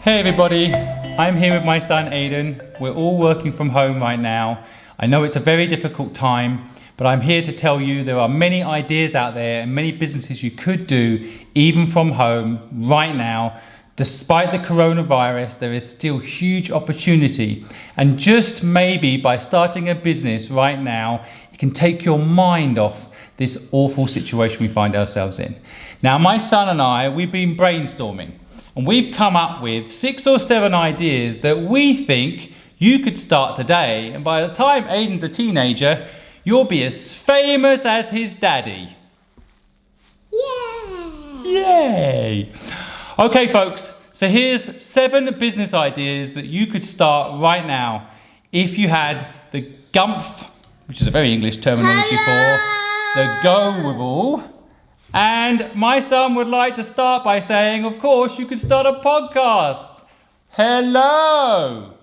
Hey everybody, I'm here with my son Aidan. We're all working from home right now. I know it's a very difficult time, but I'm here to tell you there are many ideas out there and many businesses you could do even from home right now. Despite the coronavirus, there is still huge opportunity. And just maybe by starting a business right now, it can take your mind off this awful situation we find ourselves in. Now, my son and I, we've been brainstorming. And we've come up with 6 or 7 ideas that we think you could start today. And by the time Aidan's a teenager, you'll be as famous as his daddy. Yay! Yay! Okay, folks, so here's 7 business ideas that you could start right now if you had the gumph, which is a very English terminology for the go-with-all. And my son would like to start by saying, of course, you could start a podcast. Hello!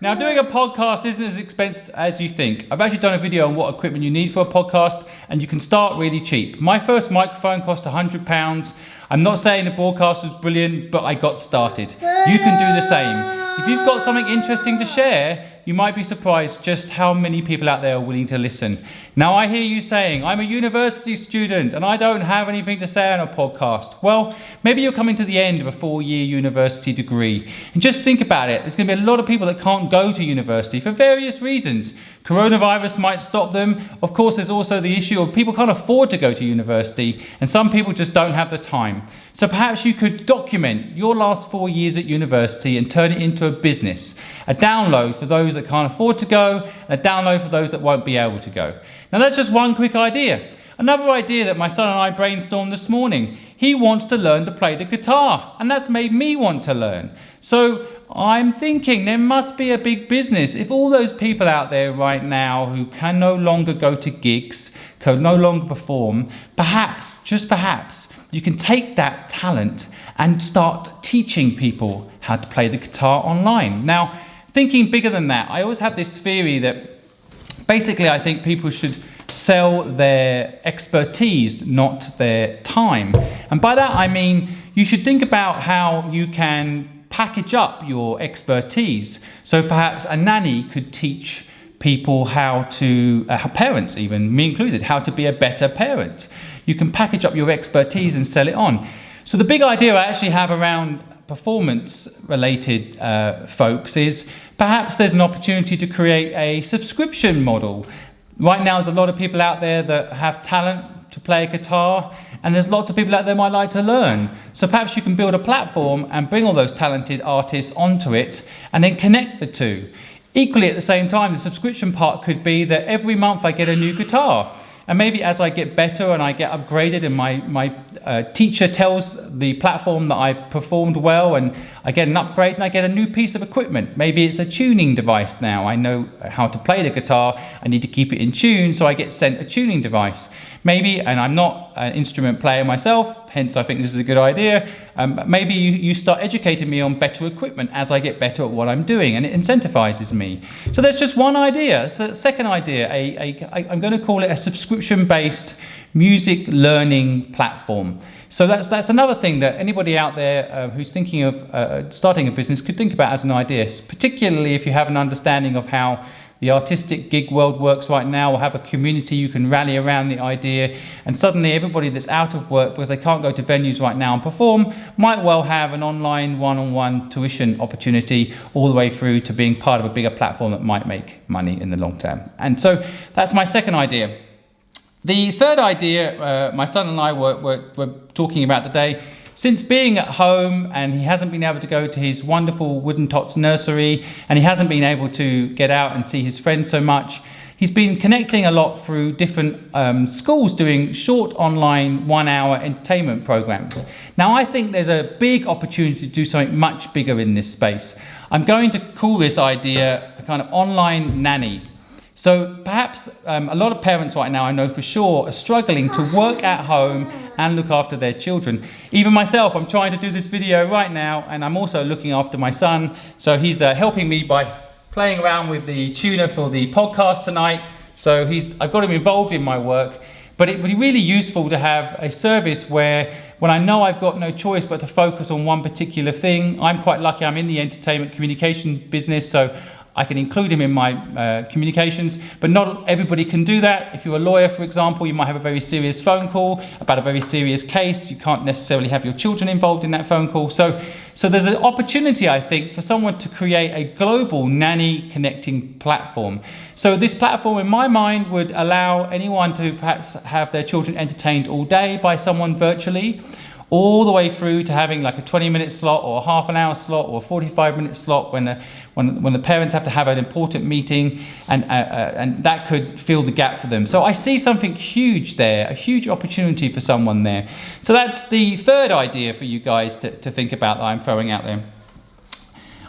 Now, doing a podcast isn't as expensive as you think. I've actually done a video on what equipment you need for a podcast, and you can start really cheap. My first microphone cost £100. I'm not saying the broadcast was brilliant, but I got started. You can do the same. If you've got something interesting to share, you might be surprised just how many people out there are willing to listen. Now, I hear you saying, I'm a university student and I don't have anything to say on a podcast. Well, maybe you're coming to the end of a 4-year university degree. And just think about it. There's going to be a lot of people that can't go to university for various reasons. Coronavirus might stop them. Of course, there's also the issue of people can't afford to go to university, and some people just don't have the time. So perhaps you could document your last 4 years at university and turn it into a business. A download for those that can't afford to go, and a download for those that won't be able to go. Now that's just one quick idea. Another idea that my son and I brainstormed this morning. He wants to learn to play the guitar, and that's made me want to learn. So I'm thinking there must be a big business. If all those people out there right now who can no longer go to gigs, can no longer perform, perhaps, just perhaps, you can take that talent and start teaching people how to play the guitar online. Now, thinking bigger than that, I always have this theory that basically I think people should sell their expertise, not their time. And by that I mean you should think about how you can package up your expertise. So perhaps a nanny could teach people how to, parents even, me included, how to be a better parent. You can package up your expertise and sell it on. So the big idea I actually have around performance related folks is perhaps there's an opportunity to create a subscription model. Right now there's a lot of people out there that have talent to play a guitar, and there's lots of people out there might like to learn. So perhaps you can build a platform and bring all those talented artists onto it and then connect the two. Equally at the same time, the subscription part could be that every month I get a new guitar. And maybe as I get better and I get upgraded and my teacher tells the platform that I've performed well and I get an upgrade and I get a new piece of equipment. Maybe it's a tuning device now. I know how to play the guitar. I need to keep it in tune, so I get sent a tuning device. Maybe, and I'm not an instrument player myself, hence I think this is a good idea, maybe you start educating me on better equipment as I get better at what I'm doing, and it incentivizes me. So there's just one idea. So the second idea, I'm going to call it a subscription-based music learning platform. So that's another thing that anybody out there who's thinking of starting a business could think about as an idea, particularly if you have an understanding of how the artistic gig world works right now, or have a community you can rally around the idea, and suddenly everybody that's out of work because they can't go to venues right now and perform might well have an online one-on-one tuition opportunity all the way through to being part of a bigger platform that might make money in the long term. And so that's my second idea. The third idea my son and I were talking about today. Since being at home and he hasn't been able to go to his wonderful Wooden Tots nursery and he hasn't been able to get out and see his friends so much, he's been connecting a lot through different schools doing short online 1-hour entertainment programs. Now I think there's a big opportunity to do something much bigger in this space. I'm going to call this idea a kind of online nanny. So perhaps a lot of parents right now, I know for sure, are struggling to work at home and look after their children. Even myself, I'm trying to do this video right now, and I'm also looking after my son. So he's helping me by playing around with the tuner for the podcast tonight. So I've got him involved in my work. But it would be really useful to have a service where, when I know I've got no choice but to focus on one particular thing, I'm quite lucky, I'm in the entertainment communication business, so I can include him in my communications, but not everybody can do that. If you're a lawyer, for example, you might have a very serious phone call about a very serious case. You can't necessarily have your children involved in that phone call. So there's an opportunity, I think, for someone to create a global nanny connecting platform. So this platform, in my mind, would allow anyone to perhaps have their children entertained all day by someone virtually, all the way through to having like a 20-minute slot or a half an hour slot or a 45-minute slot when the parents have to have an important meeting, and that could fill the gap for them. So I see something huge there, a huge opportunity for someone there. So that's the third idea for you guys to think about that I'm throwing out there.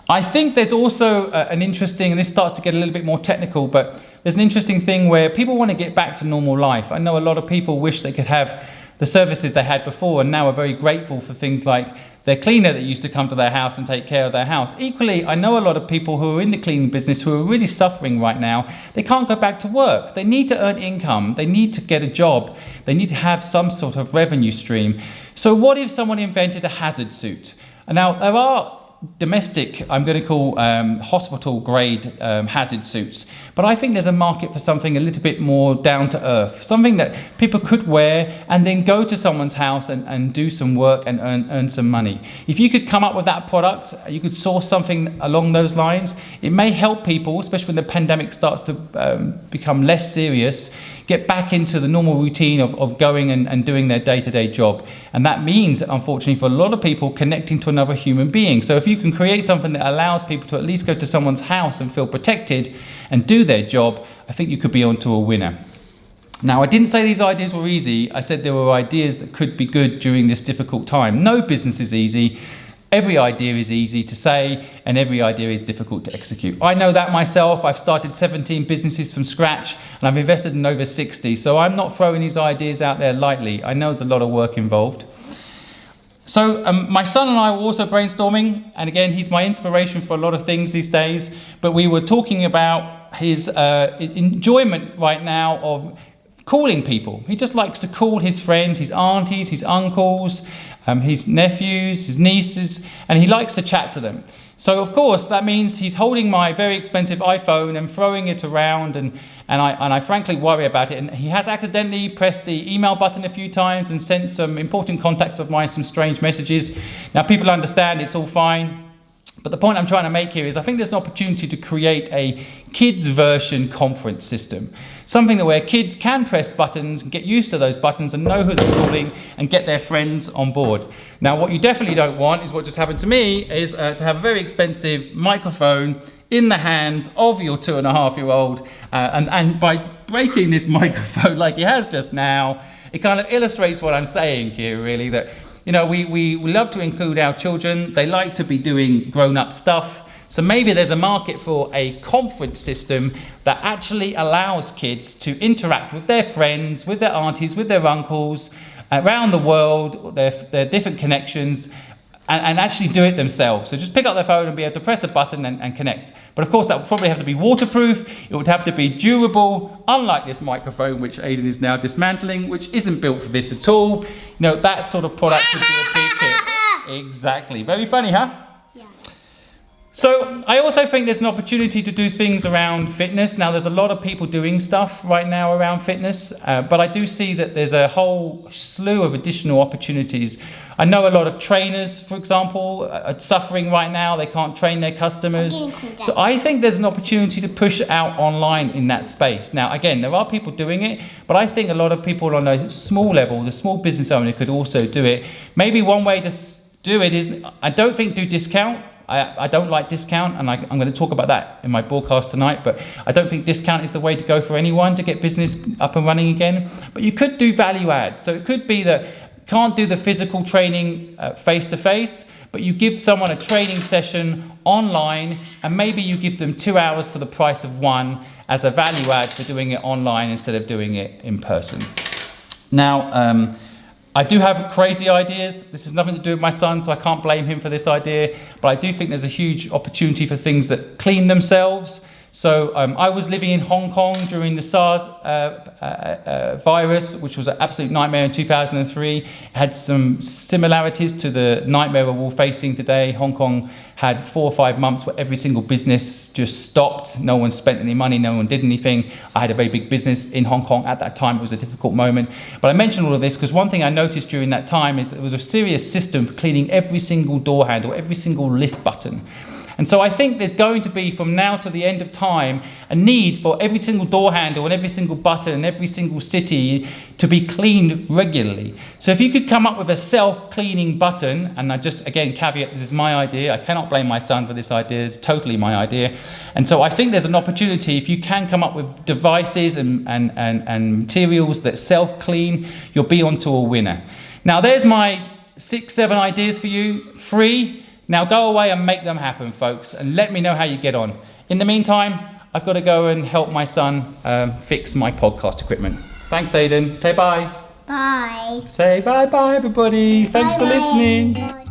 I think there's also an interesting, and this starts to get a little bit more technical, but there's an interesting thing where people want to get back to normal life. I know a lot of people wish they could have the services they had before, and now are very grateful for things like their cleaner that used to come to their house and take care of their house. Equally, I know a lot of people who are in the cleaning business who are really suffering right now. They can't go back to work. They need to earn income. They need to get a job. They need to have some sort of revenue stream. So what if someone invented a hazard suit? And now there are domestic, I'm going to call hospital grade hazard suits, but I think there's a market for something a little bit more down to earth, something that people could wear and then go to someone's house and do some work and earn some money. If you could come up with that product, you could source something along those lines, it may help people, especially when the pandemic starts to become less serious, get back into the normal routine of going and doing their day-to-day job. And that means, unfortunately, for a lot of people, connecting to another human being. So if you can create something that allows people to at least go to someone's house and feel protected and do their job, I think you could be onto a winner. Now, I didn't say these ideas were easy. I said there were ideas that could be good during this difficult time. No business is easy. Every idea is easy to say, and every idea is difficult to execute. I know that myself. I've started 17 businesses from scratch, and I've invested in over 60. So I'm not throwing these ideas out there lightly. I know there's a lot of work involved. So my son and I were also brainstorming, and again, he's my inspiration for a lot of things these days, but we were talking about his enjoyment right now of calling people. He just likes to call his friends, his aunties, his uncles, his nephews, his nieces, and he likes to chat to them. So of course that means he's holding my very expensive iPhone and throwing it around, and I frankly worry about it. And he has accidentally pressed the email button a few times and sent some important contacts of mine some strange messages. Now people understand it's all fine. But the point I'm trying to make here is I think there's an opportunity to create a kids version conference system. Something where kids can press buttons and get used to those buttons and know who they're calling and get their friends on board. Now what you definitely don't want is what just happened to me, is to have a very expensive microphone in the hands of your 2.5-year-old. And by breaking this microphone like he has just now, it kind of illustrates what I'm saying here really, that you know, we love to include our children. They like to be doing grown-up stuff. So maybe there's a market for a conference system that actually allows kids to interact with their friends, with their aunties, with their uncles, around the world, their different connections, and actually do it themselves. So just pick up their phone and be able to press a button and connect. But of course that would probably have to be waterproof, it would have to be durable, unlike this microphone which Aidan is now dismantling, which isn't built for this at all. You know, that sort of product would be a big hit. Exactly. Very funny, huh? So I also think there's an opportunity to do things around fitness. Now there's a lot of people doing stuff right now around fitness, but I do see that there's a whole slew of additional opportunities. I know a lot of trainers, for example, are suffering right now. They can't train their customers. So I think there's an opportunity to push out online in that space. Now again, there are people doing it, but I think a lot of people on a small level, the small business owner, could also do it. Maybe one way to do it is, I don't think do discount. I don't like discount, and I'm going to talk about that in my broadcast tonight, but I don't think discount is the way to go for anyone to get business up and running again. But you could do value add. So it could be that you can't do the physical training face-to-face, but you give someone a training session online, and maybe you give them 2 hours for the price of one as a value add for doing it online instead of doing it in person. Now, I do have crazy ideas. This has nothing to do with my son, so I can't blame him for this idea. But I do think there's a huge opportunity for things that clean themselves. So I was living in Hong Kong during the SARS virus, which was an absolute nightmare in 2003. It had some similarities to the nightmare we're all facing today. Hong Kong had 4 or 5 months where every single business just stopped. No one spent any money, no one did anything. I had a very big business in Hong Kong at that time. It was a difficult moment. But I mention all of this because one thing I noticed during that time is that there was a serious system for cleaning every single door handle, every single lift button. And so I think there's going to be, from now to the end of time, a need for every single door handle and every single button and every single city to be cleaned regularly. So if you could come up with a self-cleaning button, and I just, again, caveat, this is my idea. I cannot blame my son for this idea. It's totally my idea. And so I think there's an opportunity, if you can come up with devices and materials that self-clean, you'll be onto a winner. Now, there's my 6, 7 ideas for you, free. Now go away and make them happen, folks, and let me know how you get on. In the meantime, I've got to go and help my son fix my podcast equipment. Thanks, Aidan. Say bye. Bye. Say bye-bye, everybody. Thanks for listening. Bye.